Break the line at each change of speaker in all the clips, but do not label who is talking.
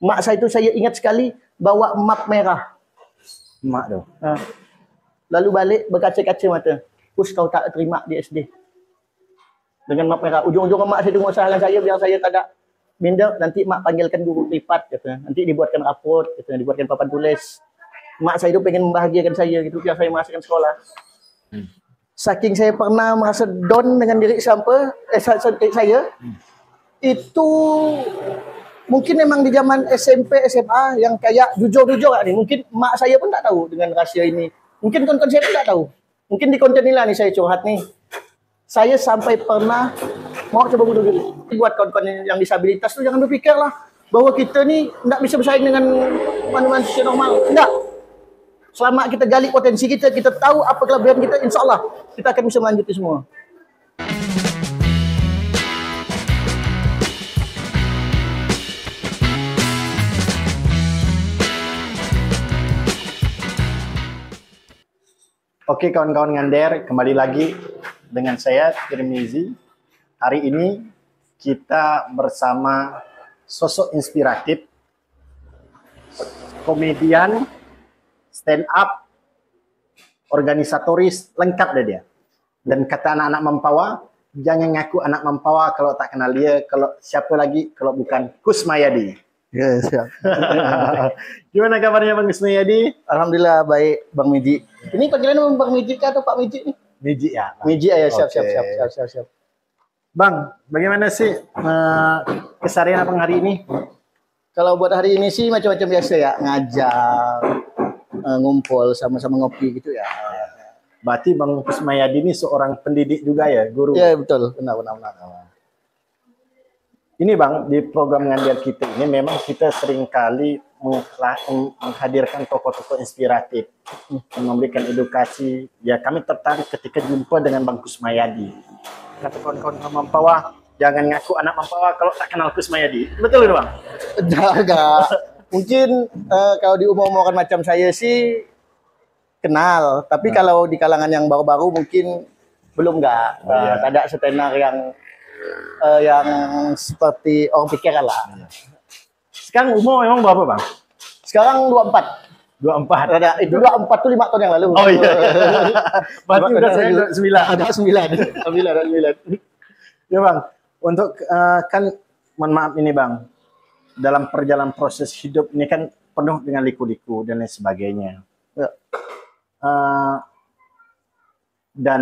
Mak saya itu saya ingat sekali bawa map merah.
Mak tu.
Lalu balik berkaca-kaca mata. Us kau tak terima di SD. Dengan map merah. Ujung-ujung mak saya tengok salah saya biar saya tak ada minder. Nanti mak panggilkan guru privat. Kata. Nanti dibuatkan raport. Kata. Dibuatkan papan tulis. Mak saya itu pengen membahagiakan saya. Gitu, biar saya masukkan sekolah. Saking saya pernah merasa down dengan diri saya. Itu mungkin memang di zaman SMP, SMA yang kayak jujur-jujur nih. Mungkin mak saya pun tak tahu dengan rahasia ini. Mungkin konten saya pun tak tahu. Mungkin di konten inilah nih saya curhat nih. Saya sampai pernah mau coba bunuh diri. Buat kawan-kawan yang disabilitas tuh jangan berpikirlah bahwa kita nih tidak bisa bersaing dengan manusia normal. Tidak. Selama kita gali potensi kita, kita tahu apa kelebihan kita, insya Allah kita akan bisa melanjuti semua.
Oke kawan-kawan Ngander, kembali lagi dengan saya Tirmizi. Hari ini kita bersama sosok inspiratif, komedian, stand up, organisatoris, lengkap deh dia. Dan kata anak-anak Mempawah, jangan ngaku anak Mempawah kalau tak kenal dia, kalau siapa lagi kalau bukan Kusmayadi.
Ya, siap.
Gimana kabarnya Bang Kusmayadi?
Alhamdulillah baik Bang Miji. Ini panggilannya Bang Miji atau Pak Miji nih?
Miji ya. Bang.
Miji ya, siap,
Oke.
siap.
Bang, bagaimana sih keseharian Abang hari ini?
Kalau buat hari ini sih macam-macam biasa ya, ngajar, ngumpul sama-sama ngopi gitu ya.
Berarti Bang Kusmayadi ini seorang pendidik juga ya, guru?
Iya betul, benar.
Ini Bang, di program Ngander kita ini memang kita seringkali menghadirkan tokoh-tokoh inspiratif, memberikan edukasi. Ya kami tertarik ketika jumpa dengan Bang Kusmayadi. Kata kawan-kawan Mempawah, jangan ngaku anak Mempawah kalau tak kenal Kusmayadi. Betul itu Bang?
Enggak. Mungkin kalau di umur-umuran macam saya sih kenal, tapi kalau di kalangan yang baru-baru mungkin belum enggak. Ada setenar yang seperti orang pikiran lah.
Sekarang umur memang berapa Bang?
Sekarang 24.
24.
Ada itu 24 tuh 5 tahun yang lalu.
Oh iya. Berarti udah saya 9.
Ada 9. Alhamdulillah ada 9.
Ya Bang, untuk kan mohon maaf ini Bang, dalam perjalanan proses hidup ini kan penuh dengan liku-liku dan lain sebagainya.
Ya.
Dan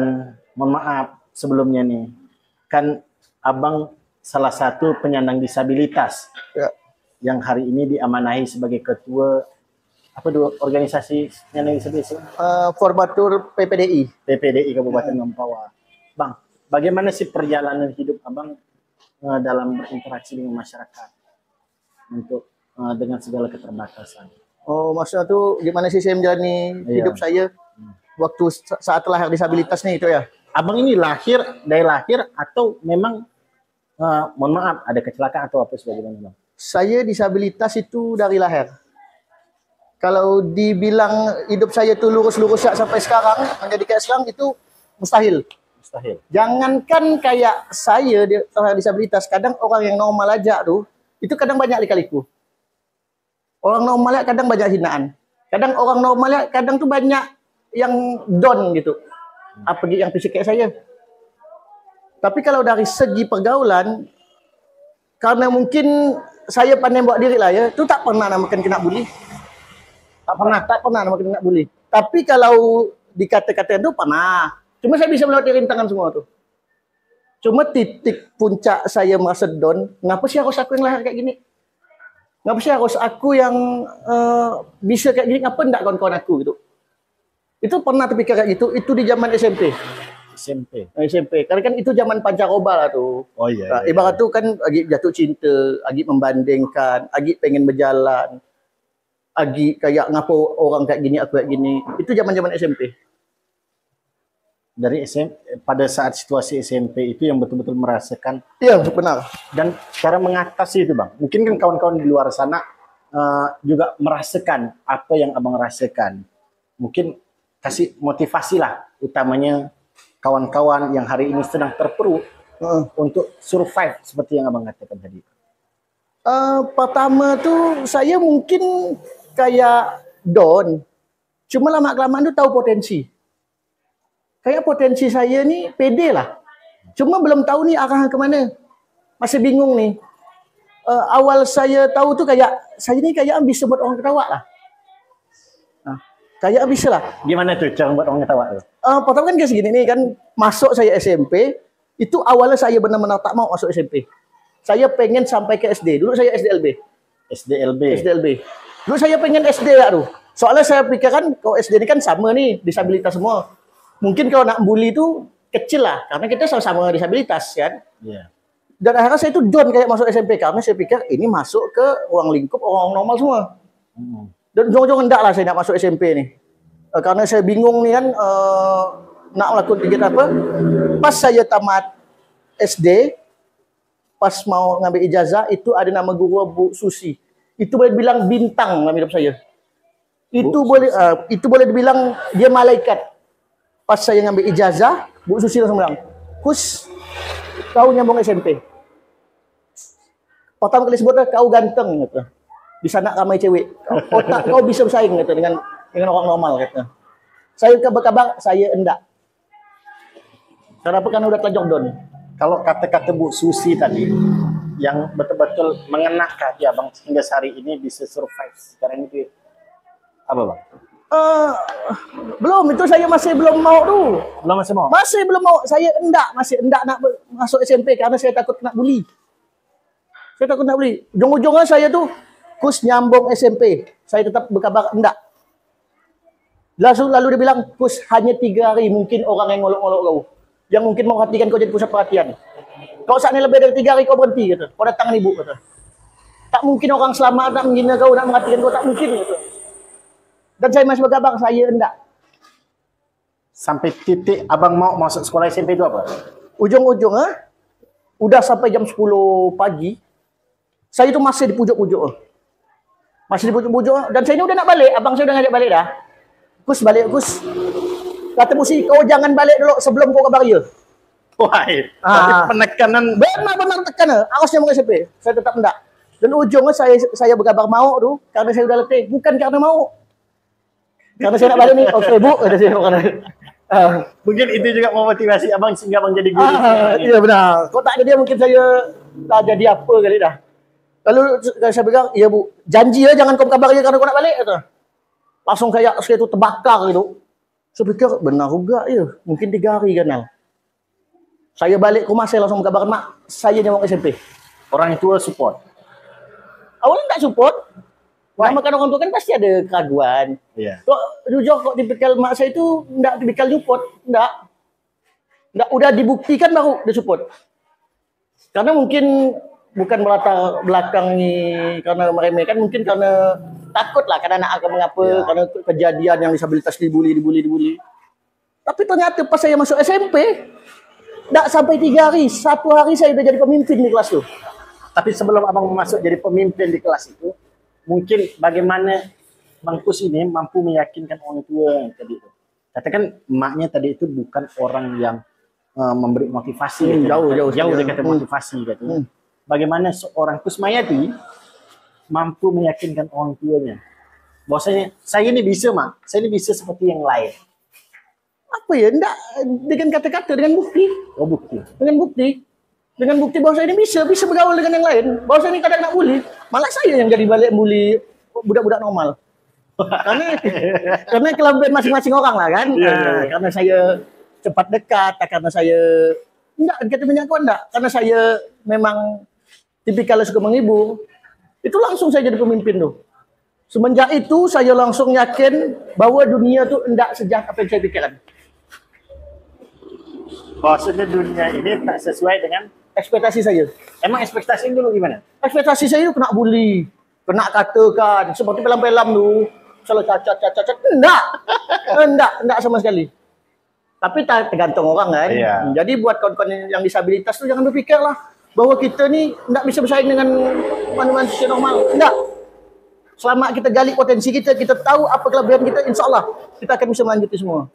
mohon maaf sebelumnya nih, kan Abang salah satu penyandang disabilitas yang hari ini diamanahi sebagai ketua apa dua organisasi penyandang disabilitas?
Formatur PPDI.
PPDI Kabupaten Mempawah. Bang, bagaimana sih perjalanan hidup Abang dalam berinteraksi dengan masyarakat untuk dengan segala keterbatasan?
Oh, maksudnya tuh gimana sih saya menjalani hidup saya waktu saat lahir disabilitas nih itu ya?
Abang ini dari lahir atau memang mohon maaf ada kecelakaan atau apa sebagainya Bang?
Saya disabilitas itu dari lahir. Kalau dibilang hidup saya tuh lurus-lurus sampai sekarang menjadi kayak sekarang itu mustahil.
Mustahil.
Jangankan kayak saya lahir disabilitas, kadang orang yang normal aja tuh itu kadang banyak lika-liku. Orang normalnya kadang banyak hinaan. Kadang orang normalnya kadang tuh banyak yang down gitu. Apalagi yang fisik kayak saya. Tapi kalau dari segi pergaulan, karena mungkin saya pandai buat diri lah ya, itu tak pernah namakan kena bully. Tak pernah namakan kena bully. Tapi kalau dikata-kata itu pernah. Cuma saya bisa melewati rintangan semua tuh. Cuma titik puncak saya merasa down, kenapa sih harus aku yang lahir kayak gini? Kenapa sih harus aku yang bisa kayak gini? Ngapa enggak kawan-kawan aku gitu? Itu pernah terpikir kayak gitu, itu di zaman SMP. SMP. Karena kan itu zaman pancaroba lah tuh.
Oh iya.
Ibarat tuh kan lagi jatuh cinta, lagi membandingkan, lagi pengen berjalan, lagi kayak ngapa orang kayak gini, aku kayak gini. Itu zaman-zaman SMP.
Dari pada saat situasi SMP itu yang betul-betul merasakan.
Iya, benar.
Dan cara mengatasi itu Bang. Mungkin kan kawan-kawan di luar sana juga merasakan apa yang Abang rasakan. Mungkin kasih motivasi lah, utamanya kawan-kawan yang hari ini sedang terpuruk untuk survive seperti yang Abang katakan tadi.
Pertama tuh saya mungkin kayak down. Cuma lama-kelamaan tuh tahu potensi. Kayak potensi saya nih pede lah. Cuma belum tahu nih arah kemana. Masih bingung nih. Awal saya tahu tuh kayak saya ini kayak bisa buat orang ketawa lah. Nah, kayak bisa lah.
Gimana tuh cara buat orang ketawa tuh?
Pertama kan kayak segini nih kan, masuk saya SMP, itu awalnya saya benar-benar tak mau masuk SMP. Saya pengen sampai ke SD. Dulu saya SDLB. SDLB. Dulu saya pengen SD ya tuh. Soalnya saya pikir kan kalau SD ini kan sama nih, disabilitas semua. Mungkin kalau nak bully itu kecil lah, karena kita sama-sama disabilitas kan.
Iya.
Dan akhirnya saya itu down kayak masuk SMP karena saya pikir ini masuk ke ruang lingkup orang normal semua. Dan ujung-ujung enggak lah saya nak masuk SMP nih. Karena saya bingung nih kan nak melakukan kegiatan apa. Pas saya tamat SD, pas mau ngambil ijazah itu ada nama guru Bu Susi. Itu boleh dibilang bintang dalam hidup saya. Itu boleh dibilang dia malaikat. Pas saya ngambil ijazah, Bu Susi langsung bilang, "Kus, kau nyambung SMP." Pertama kali sebutnya kau ganteng gitu. Di sana ramai cewek. Otak kau bisa bersaing gitu dengan orang normal gitu. Saya kabar saya enggak. Kenapa? Karena udah telanjang down.
Kalau kata-kata Bu Susi tadi yang betul-betul mengena ke hati abang hingga sehari ini bisa survive sekarang itu apa bang?
Belum, itu saya masih belum mau tuh.
Masih mau?
Masih belum mau. Saya masih enggak nak masuk SMP karena saya takut kena bully. Saya takut nak bully. Ujung-ujungnya saya tuh Kus nyambung SMP. Saya tetap berkabar enggak. Lalu dia bilang, Kus hanya 3 hari mungkin orang yang ngolok-ngolok kau. Yang mungkin memperhatikan kau jadi pusat perhatian. Kau saat ini lebih dari 3 hari kau berhenti gitu. Kau datang ibu gitu. Tak mungkin orang selama nak menghina kau, nak memperhatikan kau, tak mungkin gitu. Dan saya masih berkabar saya enggak.
Sampai titik abang mau masuk sekolah SMP itu apa?
Ujung-ujungnya udah sampai jam 10 pagi. Saya itu masih di pojok-pojok. Masih di pojok-pojok dan saya ini udah nak balik, abang saya udah ngajak balik dah. Kus balik, Kus. Kata Musi, kau jangan balik dulu sebelum kau kabar dia.
Wah, penekanan
benar tekanan. Awasnya mau SMP. Saya tetap enggak. Dan ujungnya saya berkabar mau tuh karena saya udah letih, bukan karena mau. Karena saya nak balik nih, oke Bu, kata saya karena
mungkin itu juga memotivasi abang sehingga abang jadi guru.
iya benar. Kok tak ada dia mungkin saya tak jadi apa kali dah. Lalu saya bilang, iya Bu, janji ya jangan kau kabar dia karena kau nak balik kata. Langsung saya itu terbakar gitu. Saya pikir benar juga ya, mungkin 3 hari kan. Saya balik ke rumah saya langsung kabarkan mak, saya nyambung SMP.
Orang tua support.
Awalnya enggak support. Nama kan orang tua kan pasti ada keraguan.
Iya.
Kok jujur kok tipikal mak saya itu enggak tipikal support, enggak. Udah dibuktikan baru dia support. Karena mungkin bukan melatar belakangi karena meremehkan, mungkin karena takut lah karena anak akan mengapa, karena kejadian yang disabilitas dibully. Tapi ternyata pas saya masuk SMP, enggak sampai 3 hari, 1 hari saya udah jadi pemimpin di kelas tuh.
Tapi sebelum abang masuk jadi pemimpin di kelas itu, mungkin bagaimana Bang Kus ini mampu meyakinkan orang tua yang tadi itu. Katakan emaknya tadi itu bukan orang yang memberi motivasi, jauh dari kata motivasi gitu. Bagaimana seorang Kusmayati mampu meyakinkan orang tuanya bahwasanya saya ini bisa mak, saya ini bisa seperti yang lain.
Apa ya? Enggak dengan kata-kata, dengan bukti.
Oh bukti.
Dengan bukti bahwa saya ini bisa bergaul dengan yang lain. Bahwa saya ini kadang nak bully, malah saya yang jadi balik bully budak-budak normal. karena kelebihan masing-masing orang lah kan. Karena saya cepat dekat, karena saya enggak dekat banyak kawan enggak. Karena saya memang tipikal suka menghibur. Itu langsung saya jadi pemimpin tuh. Semenjak itu saya langsung yakin bahwa dunia tuh enggak sejak apa yang saya pikirkan.
Bahwasanya dunia ini tak sesuai dengan
ekspektasi saya.
Emang ekspektasi dulu gimana?
Ekspektasi saya itu kena bully, kena katakan seperti film-film tuh, salah cacat. Enggak sama sekali. Tapi tergantung orang kan.
Iya.
Jadi buat kawan-kawan yang disabilitas tuh jangan berpikir lah bahwa kita nih enggak bisa bersaing dengan manusia normal. Enggak. Selama kita gali potensi kita tahu apa kelebihan kita, insya Allah kita akan bisa melanjuti semua.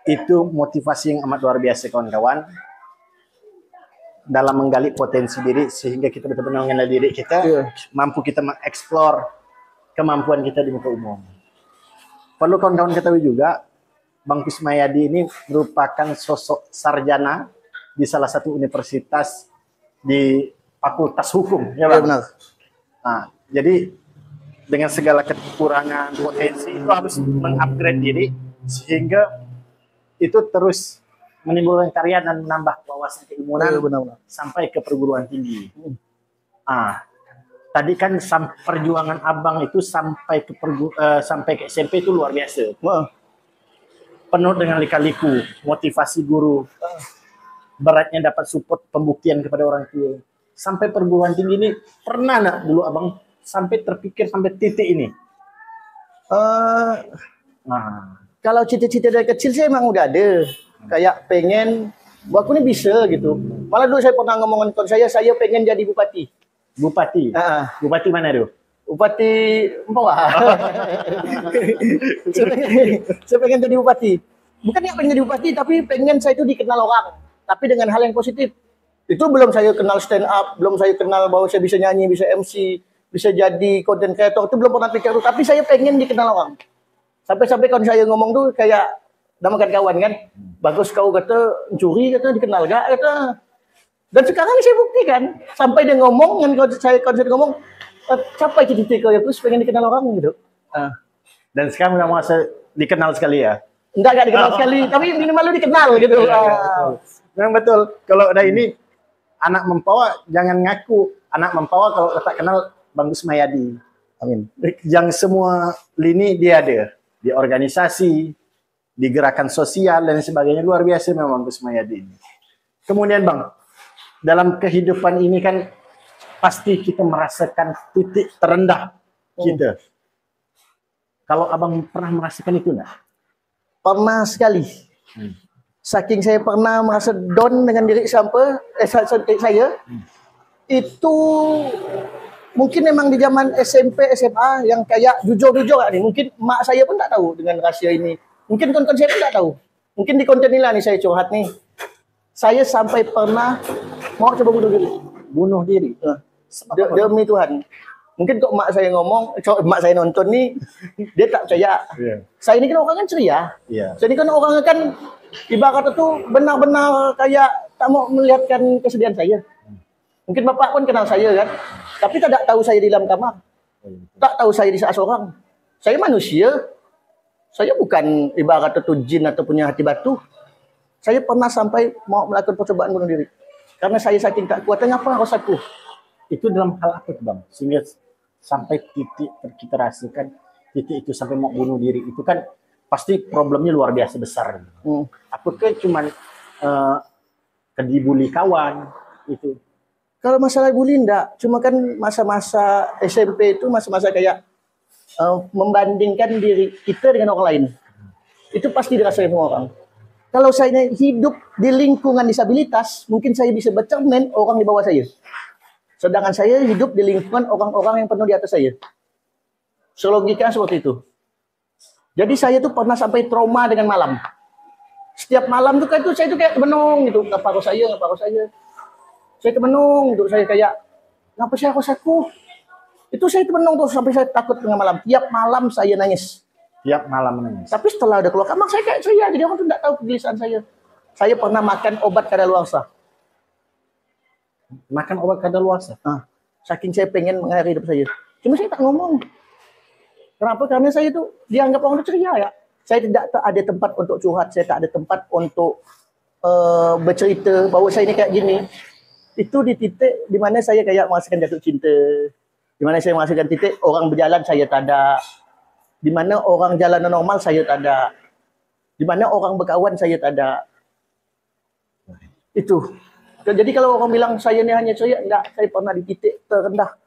Itu motivasi yang amat luar biasa kawan-kawan. dalam menggali potensi diri sehingga kita betul-betul mengenal diri kita, mampu kita mengeksplor kemampuan kita di muka umum. Perlu kawan-kawan ketahui juga, Bang Kusmayadi ini merupakan sosok sarjana di salah satu universitas di Fakultas Hukum, ya Bang?
benar.
Nah, jadi dengan segala kekurangan potensi itu harus mengupgrade diri sehingga itu terus menimbulkan karya dan menambah wawasan keilmuan
Benar.
sampai ke perguruan tinggi. Tadi kan perjuangan abang itu sampai ke SMP itu luar biasa. Penuh dengan lika-liku, motivasi guru, beratnya dapat support pembuktian kepada orang tua. Sampai perguruan tinggi ini pernah nak dulu abang sampai terpikir sampai titik ini?
Kalau cita-cita dari kecil saya emang udah ada. Kayak pengen, aku ini bisa gitu. Malah dulu saya pernah ngomongin kawan saya pengen jadi bupati.
Bupati? Bupati mana tuh?
Bupati Mempawah. Saya pengen jadi bupati. Bukan yang pengen jadi bupati, tapi pengen saya itu dikenal orang. Tapi dengan hal yang positif. Itu belum saya kenal stand up, belum saya kenal bahwa saya bisa nyanyi, bisa MC, bisa jadi content creator. Itu belum pernah pikir itu. Tapi saya pengen dikenal orang. Sampai-sampai kalau saya ngomong tuh kayak namakan kawan kan. Bagus kau kata curi, kata dikenal gak, kata. Dan sekarang saya buktikan. Sampai dia ngomong, kalau saya ngomong, capai cita-cita kau, aku pengen dikenal orang gitu.
Dan sekarang udah merasa dikenal sekali ya?
Enggak dikenal sekali, tapi minimal lu dikenal gitu.
Memang betul. Kalau udah ini, anak Mempawah jangan ngaku. Anak Mempawah kalau tak kenal Bang Kusmayadi.
Amin.
Yang semua lini dia ada. Di organisasi, di gerakan sosial, dan sebagainya. Luar biasa memang Bang Kusmayadi ini. Kemudian Bang, dalam kehidupan ini kan pasti kita merasakan titik terendah kita. Kalau abang pernah merasakan itu enggak?
Pernah sekali. Saking saya pernah merasa down dengan diri saya, itu mungkin memang di zaman SMP, SMA yang kayak jujur-jujur nih. Mungkin mak saya pun tak tahu dengan rahasia ini. Mungkin konten saya pun tak tahu. Mungkin di konten ini lah nih saya curhat nih. Saya sampai pernah mau coba bunuh diri.
Bunuh diri?
Demi Tuhan. Mungkin kok mak saya ngomong, mak saya nonton nih, dia tak percaya. Saya ini kan orang kan ceria. Saya ini kan orang kan ibarat itu benar-benar kayak tak mau melihatkan kesedihan saya. Mungkin bapak pun kenal saya kan, tapi tidak tahu saya di dalam kamar. Tak tahu saya di saat seorang. Saya manusia. Saya bukan ibarat itu jin atau punya hati batu. Saya pernah sampai mau melakukan percobaan bunuh diri. Karena saya saking tak kuatnya, apa rasaku?
Itu dalam hal apa Bang? Sehingga sampai titik kita rasakan titik itu sampai mau bunuh diri. Itu kan pasti problemnya luar biasa besar. Apakah cuman kedibully kawan itu?
Kalau masalah bully enggak, cuma kan masa-masa SMP itu masa-masa kayak membandingkan diri kita dengan orang lain. Itu pasti dirasain semua orang. Kalau saya hidup di lingkungan disabilitas, mungkin saya bisa bercermin orang di bawah saya. Sedangkan saya hidup di lingkungan orang-orang yang penuh di atas saya. Selogikanya seperti itu. Jadi saya tuh pernah sampai trauma dengan malam. Setiap malam tuh saya tuh kayak menung gitu. Ngapa harus saya? Saya tuh menung gitu. Saya kayak, ngapa sih aku? Itu saya tuh menung tuh sampai saya takut dengan malam. Tiap malam saya nangis.
Tiap malam nangis.
Tapi setelah udah keluar kamar saya kayak ceria. Jadi orang tuh nggak tahu kegelisahan saya. Saya pernah makan obat kadaluarsa.
Makan obat kadaluarsa?
Saking saya pengen mengakhiri hidup saya. Cuma saya tak ngomong. Kenapa? Karena saya itu dianggap orang itu ceria ya. Saya tidak ada tempat untuk curhat. Saya tak ada tempat untuk bercerita bahwa saya ini kayak gini. Itu di titik di mana saya kayak merasakan jatuh cinta. Di mana saya merasakan titik orang berjalan saya tak ada. Di mana orang jalan normal saya tak ada. Di mana orang berkawan saya tak ada. Itu. Jadi kalau orang bilang saya ini hanya ceria, enggak, saya pernah di titik terendah.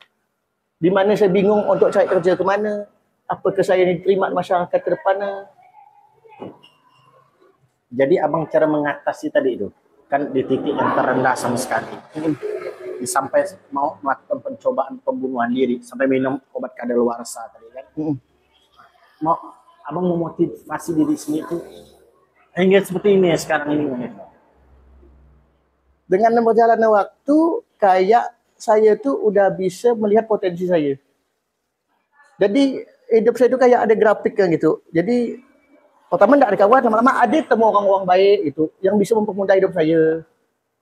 Di mana saya bingung untuk cari kerja ke mana, apakah saya diterima di masyarakat ke depannya.
Jadi abang cara mengatasi tadi itu, kan di titik yang terendah sama sekali. Sampai mau melakukan pencobaan pembunuhan diri, sampai minum obat kadaluarsa tadi kan. Abang memotivasi diri sendiri itu hingga seperti ini ya sekarang ini.
dengan berjalannya waktu kayak saya tuh udah bisa melihat potensi saya. Jadi hidup saya itu kayak ada grafik kan gitu. Jadi pertama enggak ada kawan, lama-lama ada temu orang-orang baik itu yang bisa mempermudah hidup saya.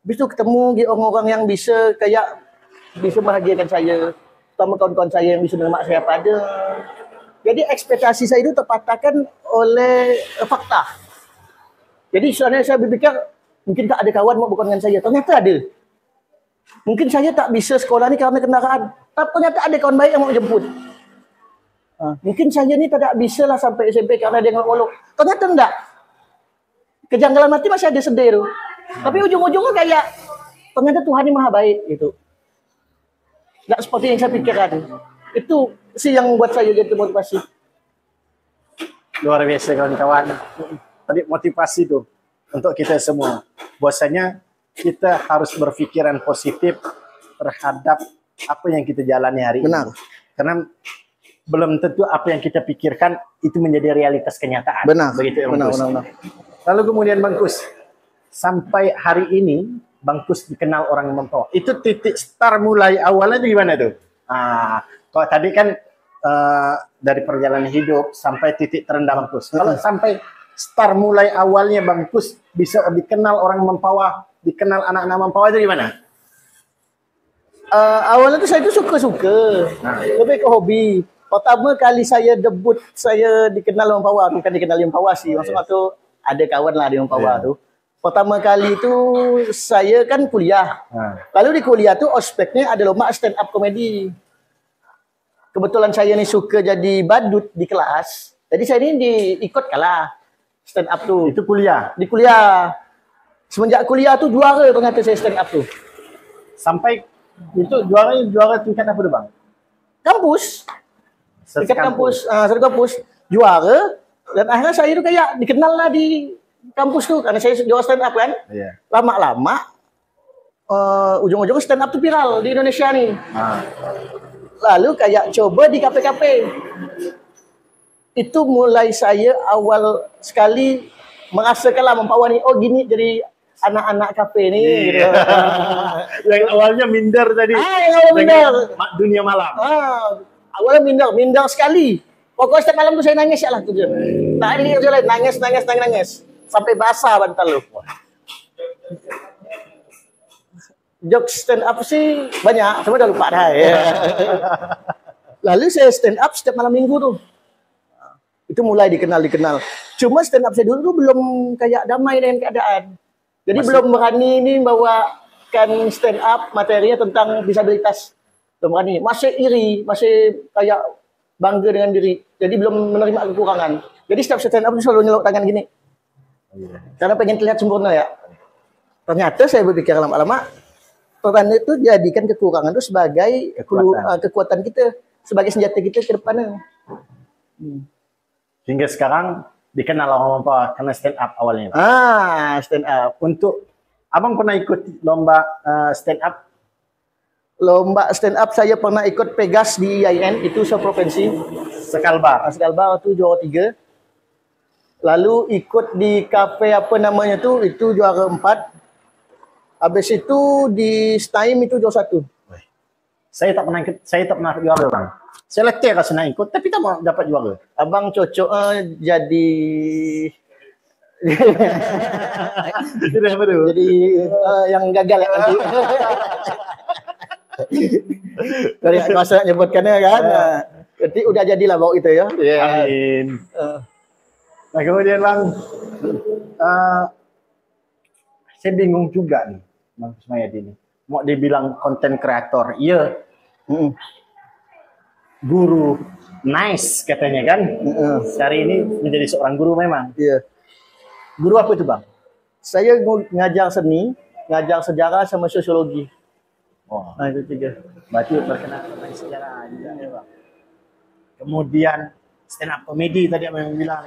Habis itu ketemu orang-orang yang bisa kayak bisa bahagiakan saya. Pertama kawan-kawan saya yang bisa menerima saya apa ada. Jadi ekspektasi saya itu terpatahkan oleh fakta. Jadi sebenarnya saya berpikir mungkin tak ada kawan mau bukan dengan saya. Ternyata ada. Mungkin saya tak bisa sekolah ni karena kendaraan. Tapi ternyata ada kawan baik yang mau jemput. Mungkin saya ni tidak bisa lah sampai SMP karena dia ngolok. Ternyata enggak. Kejanggalan mati masih ada sedih tu. Tapi ujung-ujungnya kayak ternyata Tuhan ini maha baik gitu. Enggak seperti yang saya pikirkan. Itu sih yang membuat saya jadi motivasi.
Luar biasa kawan-kawan. Tadi motivasi tuh untuk kita semua. Bahwasanya kita harus berpikiran positif terhadap apa yang kita jalani hari ini.
Benar.
Karena belum tentu apa yang kita pikirkan itu menjadi realitas kenyataan.
Benar.
Begitu ya, Bang
Benar,
Kus?
benar.
Lalu kemudian Bang Kus, sampai hari ini Bang Kus dikenal orang Mempawah. Itu titik start mulai awalnya itu gimana tuh? Kalau tadi kan dari perjalanan hidup sampai titik terendah Bang Kus. Kalau sampai start mulai awalnya Bang Kus bisa dikenal orang Mempawah, dikenal anak-anak Mempawah itu gimana?
Awalnya tuh saya tuh suka-suka. Lebih ke hobi. Pertama kali saya debut, saya dikenal orang Mempawah. Bukan dikenal orang Mempawah sih. Maksudnya tuh ada kawan lah di Mempawah tuh. Pertama kali itu saya kan kuliah. Lalu di kuliah tuh ospeknya ada lomba stand up komedi. Kebetulan saya nih suka jadi badut di kelas. Jadi saya ini diikut kalah stand up tuh.
Itu kuliah.
Di kuliah. Semenjak kuliah tuh juara ternyata saya stand up tuh.
Sampai itu juara tingkat apa tuh Bang?
Kampus. Dekat kampus, satu kampus juara dan akhirnya saya itu kayak dikenal lah di kampus tuh karena saya juara stand up kan. Lama-lama ujung-ujungnya stand up tuh viral di Indonesia nih. Lalu kayak coba di KPKP. Itu mulai saya awal sekali merasakan lah Mempawah nih, oh gini jadi anak-anak kafe nih gitu.
Yang awalnya minder tadi.
Yang awalnya minder.
Dunia malam.
Awalnya minder sekali. Pokoknya setiap malam tuh saya nangis ya lah tuh. Tak ada yang lain, nangis. Sampai basah bantal lu. Jokes stand up sih banyak, cuma udah lupa dah ya. Lalu saya stand up setiap malam minggu tuh. Itu mulai dikenal. Cuma stand up saya dulu tuh belum kayak damai dengan keadaan. Jadi belum berani ini bawakan stand up materinya tentang disabilitas. Belum berani. Masih iri, masih kayak bangga dengan diri. Jadi belum menerima kekurangan. Jadi setiap stand up selalu nyelok tangan gini. Karena pengen terlihat sempurna ya. Ternyata saya berpikir lama-lama, peran itu jadikan kekurangan itu sebagai kekuatan kita, sebagai senjata kita ke depannya.
Hingga sekarang dikenal orang Mempawah karena stand up awalnya.
Stand up.
Untuk Abang pernah ikut lomba stand up?
Lomba stand up saya pernah ikut Pegas di IAIN, itu seprovinsi.
Sekalbar
itu juara 3. Lalu ikut di kafe apa namanya tuh, itu juara 4. Habis itu di STAIM itu juara 1.
Saya tak pernah juara Bang. Saya letih rasanya ikut tapi tak mau dapat juara.
Abang cocok jadi jadi yang gagal ya nanti. Dari masa nyebutkannya kan. Jadi udah jadilah bawa itu ya.
Amin. Nah kemudian Bang, saya bingung juga nih Bang Kusmayadi ini. Mau dibilang konten kreator, iya. Guru, nice katanya kan. Hari ini menjadi seorang guru memang.
Iya.
Guru apa itu Bang?
Saya ngajar seni, ngajar sejarah sama sosiologi. Nah itu 3.
Berarti berkenaan dengan sejarah juga ya Bang. Kemudian stand up komedi tadi yang bilang.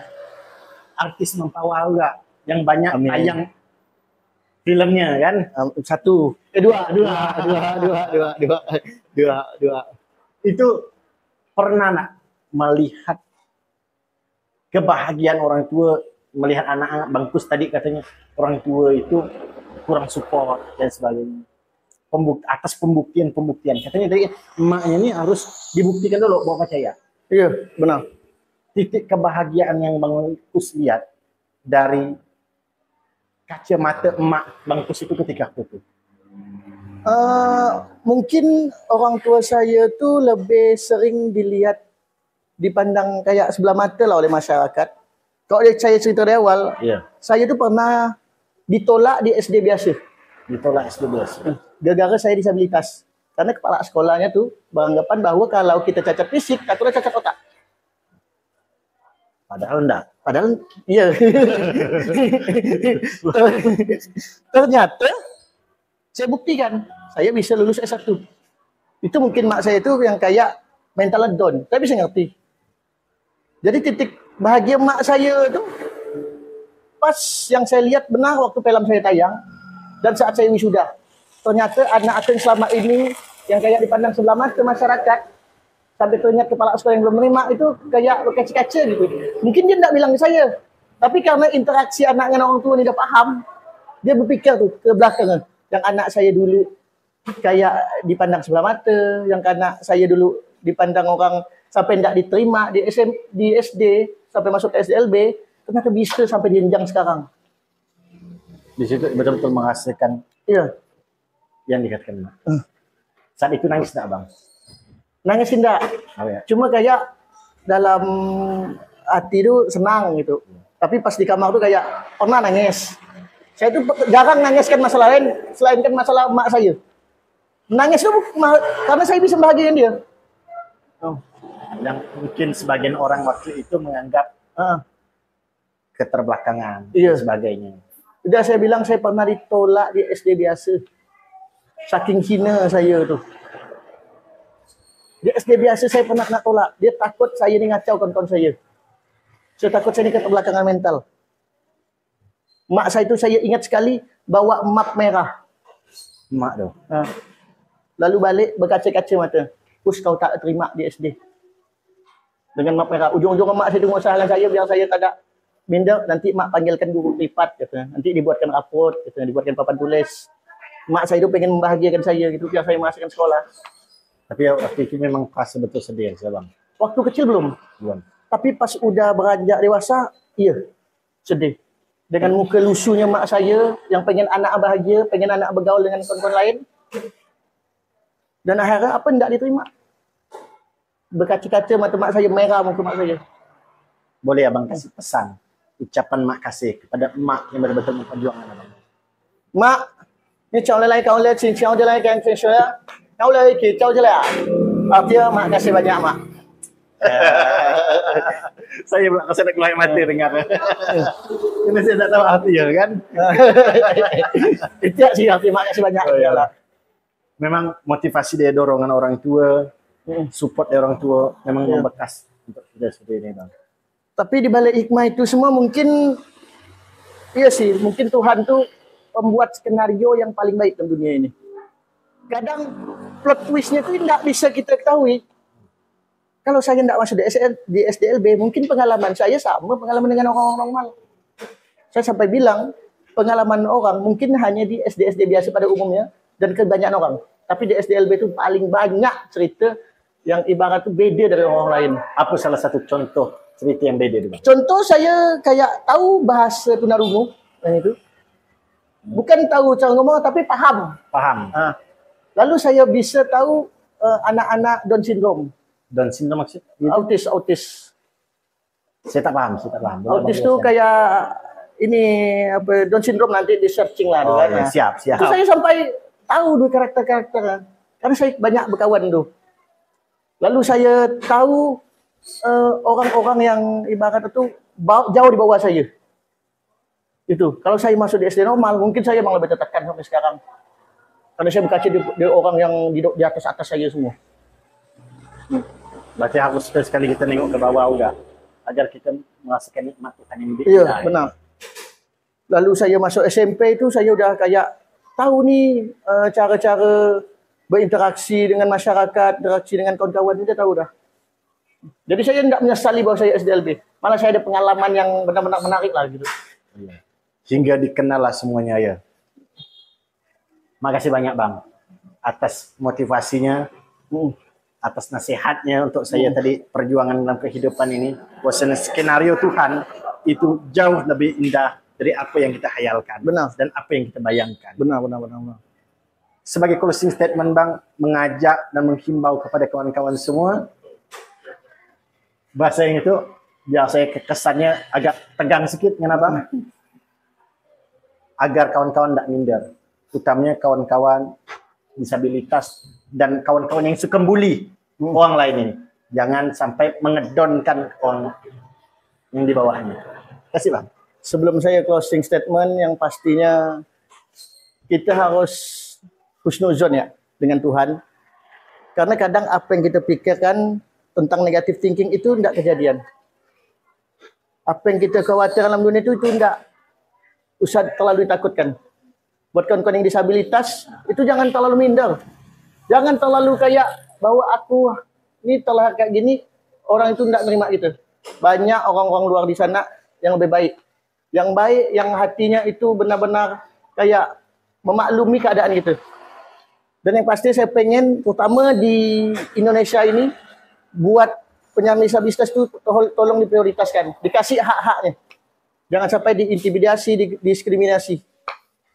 Artis Mempawah juga yang banyak tayang filmnya kan.
1. 2.
Itu pernah nak melihat kebahagiaan orang tua, melihat anak-anak Bang Kus tadi katanya orang tua itu kurang support dan sebagainya. Atas pembuktian katanya dari emaknya ini harus dibuktikan dulu bahwa percaya.
Iya, benar.
Titik kebahagiaan yang Bang Kus lihat dari kacamata emak Bang Kus itu ketika itu.
Mungkin orang tua saya tuh lebih sering dipandang kayak sebelah mata lah oleh masyarakat. Kalau saya cerita dari awal,
Iya.
saya tuh pernah ditolak di SD biasa.
Ditolak SD12.
Gara-gara saya disabilitas. Karena kepala sekolahnya tuh beranggapan bahwa kalau kita cacat fisik, takutnya cacat otak.
Padahal enggak.
Padahal iya. Ternyata saya buktikan saya bisa lulus S1. Itu mungkin mak saya itu yang kayak mental down. Saya bisa ngerti. Jadi titik bahagia mak saya itu pas yang saya lihat benar waktu film saya tayang dan saat saya wisuda. Ternyata anak aku yang selama ini yang kayak dipandang sebelah mata masyarakat sampai ternyata kepala sekolah yang belum menerima itu kayak berkaca-kaca gitu. Mungkin dia tidak bilang ke saya, tapi karena interaksi anaknya dengan orang tua ini udah paham, dia berpikir tuh ke belakang. Yang anak saya dulu kayak dipandang sebelah mata, yang anak saya dulu dipandang orang sampai tidak diterima di SD sampai masuk ke SDLB, ternyata bisa sampai jenjang sekarang.
Di situ betul-betul menghasilkan
Iya.
yang dikatakan Mak. Saat itu nangis enggak, Bang?
Nangis enggak?
Oh, ya.
Cuma kayak dalam hati itu senang gitu. Tapi pas di kamar tuh kayak pernah nangis. Saya tuh jarang nangiskan masalah lain selain kan masalah emak saya. Nangis tuh karena saya bisa bahagiain dia.
Yang mungkin sebagian orang waktu itu menganggap keterbelakangan
Iya.
dan sebagainya.
Udah saya bilang saya pernah ditolak di SD biasa. Saking hina saya tuh. Di SD biasa saya pernah kena tolak. Dia takut saya ini ngacau kawan-kawan saya. Saya takut saya ini keterbelakangan mental. Mak saya itu saya ingat sekali bawa map merah.
Emak tuh.
Lalu balik berkaca-kaca mata. Us kau tak terima di SD. Dengan map merah. Ujung-ujung mak saya tengok usaha saya biar saya tak ada minder. Nanti mak panggilkan guru privat. Kata. Nanti dibuatkan raport. Kata. Dibuatkan papan tulis. Mak saya itu pengen membahagiakan saya gitu. Biar saya masukkan sekolah.
Tapi waktu itu memang pas betul sedih ya, Bang.
Waktu kecil belum.
Belum.
Tapi pas udah beranjak dewasa, iya. Sedih. Dengan muka lusunya mak saya yang pengen anak bahagia, pengen anak bergaul dengan kawan-kawan lain. Dan akhirnya apa tidak diterima. Berkaca-kaca mata mak saya merah muka mak saya.
Boleh Abang kasih pesan, ucapan mak kasih kepada emak yang betul-betul memperjuangkan Abang.
Mak, ni cháu lại kau lihat sini cháu jalan kan saya. Kau lagi kicau je lah. Artinya mak kasih banyak mak.
Saya nak keluar mati dengar. Ini saya tak tahu hati ya kan.
Itu sih arti mak kasih banyak.
Oh, iyalah. Memang motivasi dari dorongan orang tua, support dari orang tua memang membekas untuk kita seperti ini, Bang.
Tapi di balik hikmah itu semua mungkin iya sih, mungkin Tuhan tuh membuat skenario yang paling baik dalam dunia ini. Kadang plot twistnya itu tidak bisa kita ketahui. Kalau saya tidak masuk di SDLB, mungkin pengalaman saya sama pengalaman dengan orang-orang normal. Saya sampai bilang, pengalaman orang mungkin hanya di SD-SD biasa pada umumnya, dan kebanyakan orang. Tapi di SDLB itu paling banyak cerita yang ibarat itu beda dari orang lain.
Apa salah satu contoh cerita yang beda, Bang?
Contoh saya kayak tahu bahasa tunarungu, yang itu. Bukan tahu cara ngomong, tapi paham.
Paham.
Lalu saya bisa tahu anak-anak Down syndrome.
Down syndrome maksud?
Autis.
Saya tak paham.
Autis itu kayak ini apa Down syndrome nanti di searching lah.
Oh,
kan?
ya, siap.
Itu saya sampai tahu tuh karakter-karakter. Karena saya banyak berkawan tuh. Lalu saya tahu orang-orang yang ibarat itu jauh di bawah saya. Itu. Kalau saya masuk di SD normal, mungkin saya memang lebih tertekan sampai sekarang. Karena saya berkaca di orang yang di atas saya semua.
Berarti harus sekali kita nengok ke bawah juga, agar kita merasakan nikmat Tuhan yang di
Iya, benar. Lalu saya masuk SMP itu saya udah kayak tahu nih cara-cara berinteraksi dengan masyarakat, interaksi dengan kawan-kawan, udah tahu dah. Jadi saya tidak menyesali bahwa saya SDLB. Malah saya ada pengalaman yang benar-benar menarik lah gitu.
Hingga dikenal lah semuanya ya. Makasih banyak Bang atas motivasinya, atas nasihatnya untuk saya tadi perjuangan dalam kehidupan ini. Bahwasanya skenario Tuhan itu jauh lebih indah dari apa yang kita hayalkan.
Benar.
Dan apa yang kita bayangkan.
Benar.
Sebagai closing statement Bang, mengajak dan menghimbau kepada kawan-kawan semua, bahasa yang itu biar saya kesannya agak tegang sedikit, kenapa? Agar kawan-kawan tidak minder, utamanya kawan-kawan disabilitas dan kawan-kawan yang suka bully orang lain ini. Jangan sampai mengedonkan orang yang di bawahnya. Terima kasih Bang.
Sebelum saya closing statement, yang pastinya kita harus husnuzon ya dengan Tuhan. Karena kadang apa yang kita pikirkan tentang negative thinking itu tidak kejadian. Apa yang kita khawatir dalam dunia itu tidak usah terlalu ditakutkan. Buat kawan-kawan yang disabilitas, itu jangan terlalu minder. Jangan terlalu kayak bahwa aku ini telah kayak gini, orang itu tidak menerima gitu. Banyak orang-orang luar di sana yang lebih baik. Yang baik, yang hatinya itu benar-benar kayak memaklumi keadaan gitu. Dan yang pasti saya pengen, terutama di Indonesia ini, buat penyandang disabilitas itu tolong diprioritaskan. Dikasih hak-haknya. Jangan sampai diintimidasi, diskriminasi.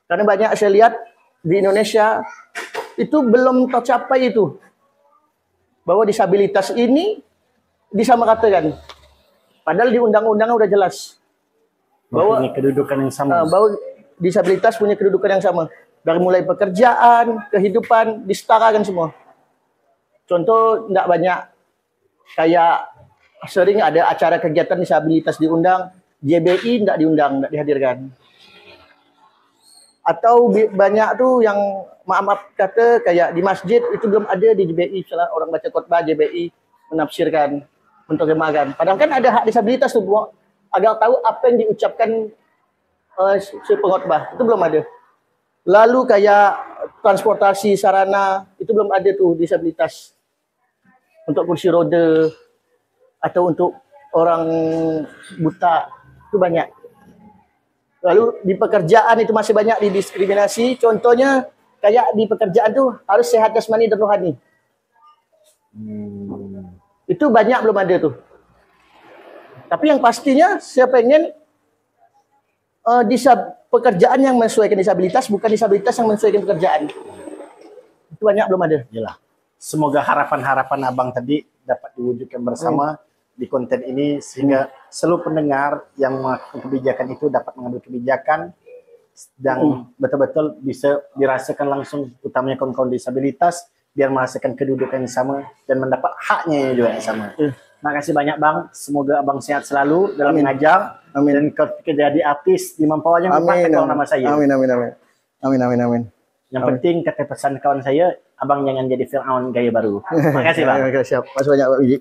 Karena banyak saya lihat di Indonesia, itu belum tercapai itu. Bahwa disabilitas ini disamaratakan. Padahal di undang-undang udah jelas. Bahwa
kedudukan yang sama.
Bahwa disabilitas punya kedudukan yang sama. Dari mulai pekerjaan, kehidupan, disetarakan semua. Contoh, tidak banyak. Kayak sering ada acara kegiatan disabilitas diundang, JBI tidak diundang, tidak dihadirkan. Atau banyak tuh yang maaf kata kayak di masjid itu belum ada di JBI, misalnya orang baca khotbah JBI menafsirkan, menerjemahkan. Padahal kan ada hak disabilitas tuh agar tahu apa yang diucapkan si pengkhotbah, itu belum ada. Lalu kayak transportasi sarana itu belum ada tuh disabilitas untuk kursi roda atau untuk orang buta itu banyak. Lalu di pekerjaan itu masih banyak didiskriminasi. Contohnya kayak di pekerjaan tuh harus sehat jasmani dan rohani. Itu banyak belum ada tuh. Tapi yang pastinya saya pengen pekerjaan yang menyesuaikan disabilitas, bukan disabilitas yang menyesuaikan pekerjaan. Itu banyak belum ada.
Yalah. Semoga harapan-harapan Abang tadi dapat diwujudkan bersama di konten ini, sehingga seluruh pendengar yang melakukan kebijakan itu dapat mengambil kebijakan dan betul-betul bisa dirasakan langsung, utamanya kaum disabilitas, biar merasakan kedudukan yang sama dan mendapat haknya juga yang sama. Makasih banyak Bang, semoga Abang sehat selalu dalam mengajar.
Amin.
Dan ketika jadi artis di Mempawah yang lupakan nama saya.
Amin.
Yang penting kata pesan kawan saya, Abang jangan jadi Fir'aun gaya baru. Makasih Bang.
Siap. Masih banyak Pak Wiji.